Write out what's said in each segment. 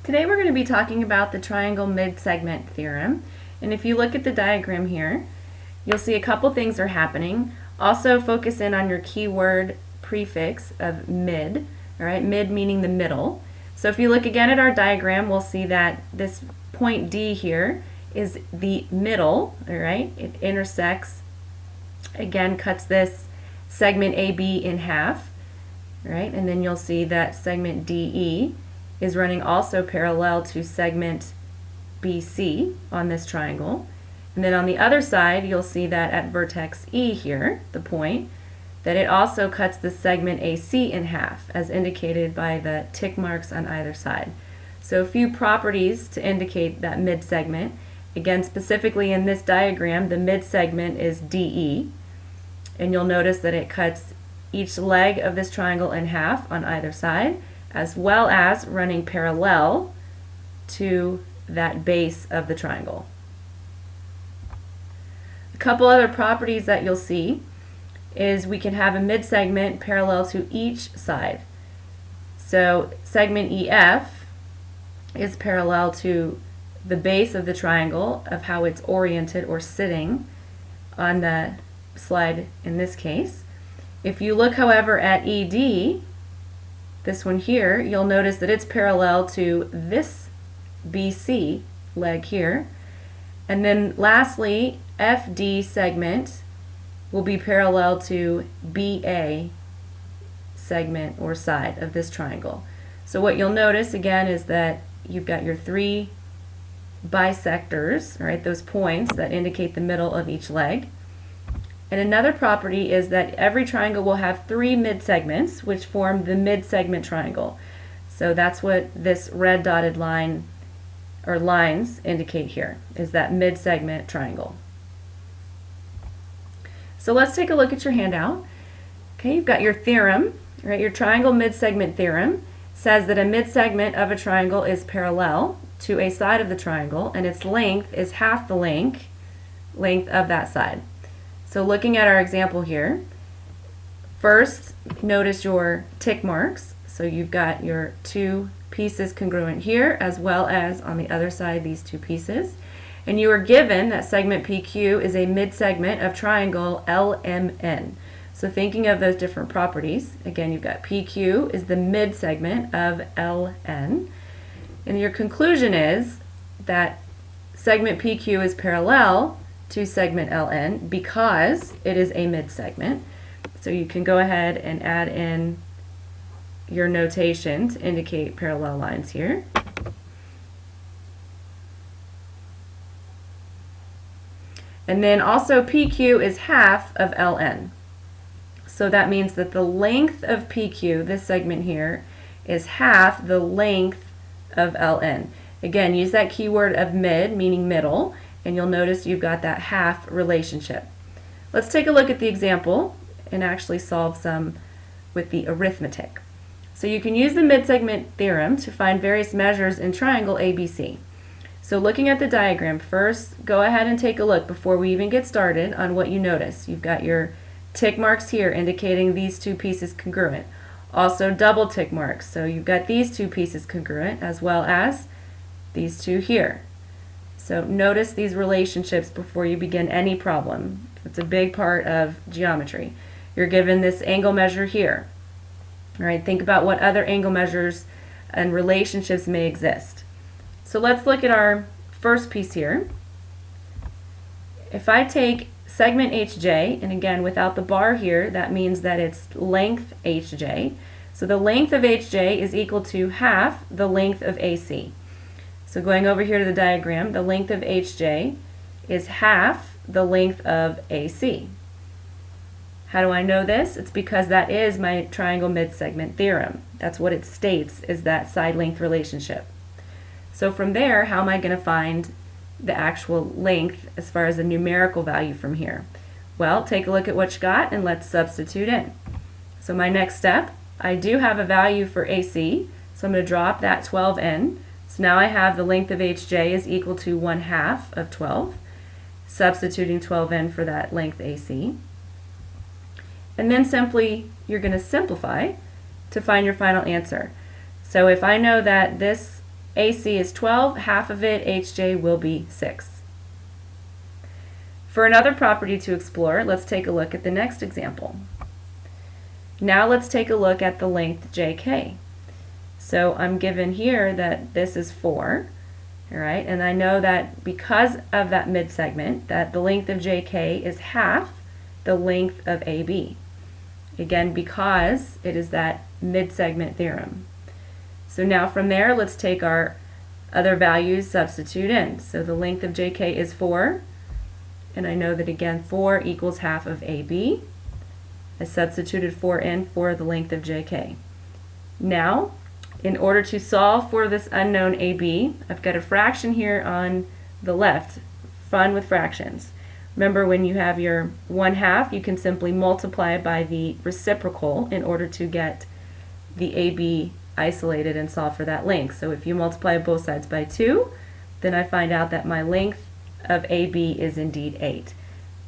Today we're going to be talking about the triangle midsegment theorem. And if you look at the diagram here, you'll see a couple things are happening. Also focus in on your keyword prefix of mid, all right, mid meaning the middle. So if you look again at our diagram, we'll see that this point D here is the middle, all right? It intersects, again, cuts this segment AB in half, right? And then you'll see that segment DE is running also parallel to segment BC on this triangle. And then on the other side, you'll see that at vertex E here, the point, that it also cuts the segment AC in half, as indicated by the tick marks on either side. So a few properties to indicate that midsegment. Again, specifically in this diagram, the midsegment is DE, and you'll notice that it cuts each leg of this triangle in half on either side, as well as running parallel to that base of the triangle. A couple other properties that you'll see is we can have a midsegment parallel to each side. So segment EF is parallel to the base of the triangle of how it's oriented or sitting on the slide in this case. If you look, however, at ED, this one here, you'll notice that it's parallel to this BC leg here. And then lastly, FD segment will be parallel to BA segment or side of this triangle. So what you'll notice again is that you've got your three bisectors, right, those points that indicate the middle of each leg. And another property is that every triangle will have three midsegments, which form the midsegment triangle. So that's what this red dotted line or lines indicate here, is that midsegment triangle. So let's take a look at your handout. Okay, you've got your theorem, right? Your triangle midsegment theorem says that a midsegment of a triangle is parallel to a side of the triangle, and its length is half the length of that side. So looking at our example here, first notice your tick marks. So you've got your two pieces congruent here as well as on the other side these two pieces. And you are given that segment PQ is a midsegment of triangle LMN. So thinking of those different properties, again you've got PQ is the midsegment of LN. And your conclusion is that segment PQ is parallel to segment LN because it is a midsegment. So you can go ahead and add in your notation to indicate parallel lines here. And then also PQ is half of LN. So that means that the length of PQ, this segment here, is half the length of LN. Again, use that keyword of mid, meaning middle, and you'll notice you've got that half relationship. Let's take a look at the example and actually solve some with the arithmetic. So you can use the midsegment theorem to find various measures in triangle ABC. So looking at the diagram, first go ahead and take a look before we even get started on what you notice. You've got your tick marks here indicating these two pieces congruent. Also double tick marks, so you've got these two pieces congruent as well as these two here. So notice these relationships before you begin any problem. It's a big part of geometry. You're given this angle measure here. All right, think about what other angle measures and relationships may exist. So let's look at our first piece here. If I take segment HJ, and again without the bar here, that means that it's length HJ. So the length of HJ is equal to half the length of AC. So going over here to the diagram, the length of HJ is half the length of AC. How do I know this? It's because that is my triangle midsegment theorem. That's what it states, is that side length relationship. So from there, how am I going to find the actual length as far as a numerical value from here? Well, take a look at what you got and let's substitute in. So my next step, I do have a value for AC, so I'm going to drop that 12 in. So now I have the length of HJ is equal to 1/2 of 12, substituting 12 in for that length AC. And then simply, you're going to simplify to find your final answer. So if I know that this AC is 12, half of it, HJ, will be 6. For another property to explore, let's take a look at the next example. Now let's take a look at the length JK. So I'm given here that this is 4, all right, and I know that because of that midsegment, that the length of JK is half the length of AB. Again, because it is that midsegment theorem. So now from there, let's take our other values, substitute in. So the length of JK is 4, and I know that again 4 equals half of AB. I substituted 4 in for the length of JK. Now, in order to solve for this unknown AB, I've got a fraction here on the left. Fun with fractions. Remember, when you have your 1/2, you can simply multiply by the reciprocal in order to get the AB isolated and solve for that length. So if you multiply both sides by 2, then I find out that my length of AB is indeed 8.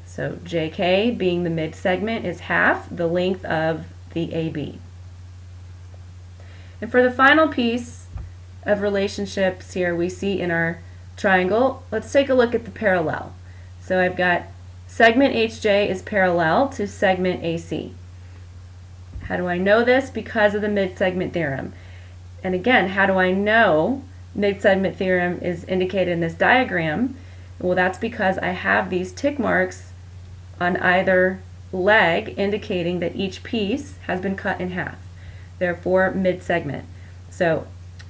So JK, being the midsegment, is half the length of the AB. And for the final piece of relationships here we see in our triangle, let's take a look at the parallel. So I've got segment HJ is parallel to segment AC. How do I know this? Because of the midsegment theorem. And again, how do I know midsegment theorem is indicated in this diagram? Well, that's because I have these tick marks on either leg indicating that each piece has been cut in half. Therefore, midsegment. So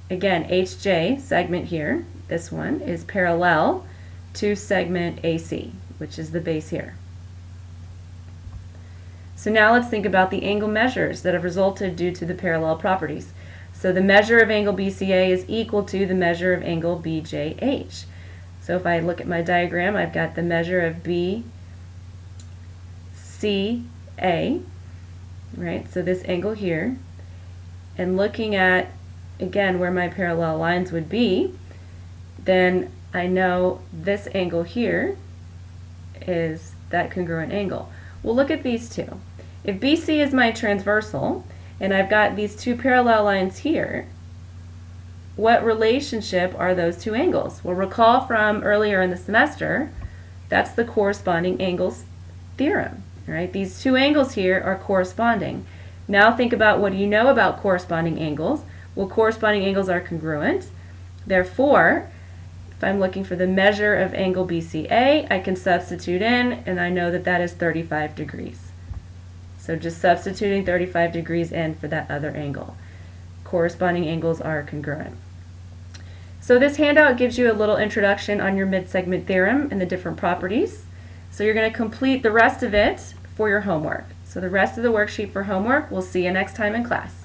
again, HJ segment here, this one, is parallel to segment AC, which is the base here. So now let's think about the angle measures that have resulted due to the parallel properties. So the measure of angle BCA is equal to the measure of angle BJH. So if I look at my diagram, I've got the measure of BCA, right? So this angle here. And looking at, again, where my parallel lines would be, then I know this angle here is that congruent angle. Well, look at these two. If BC is my transversal, and I've got these two parallel lines here, what relationship are those two angles? Well, recall from earlier in the semester, that's the corresponding angles theorem, right? These two angles here are corresponding. Now think about, what do you know about corresponding angles? Well, corresponding angles are congruent. Therefore, if I'm looking for the measure of angle BCA, I can substitute in, and I know that that is 35 degrees. So just substituting 35 degrees in for that other angle. Corresponding angles are congruent. So this handout gives you a little introduction on your midsegment theorem and the different properties. So you're going to complete the rest of it for your homework. So the rest of the worksheet for homework, we'll see you next time in class.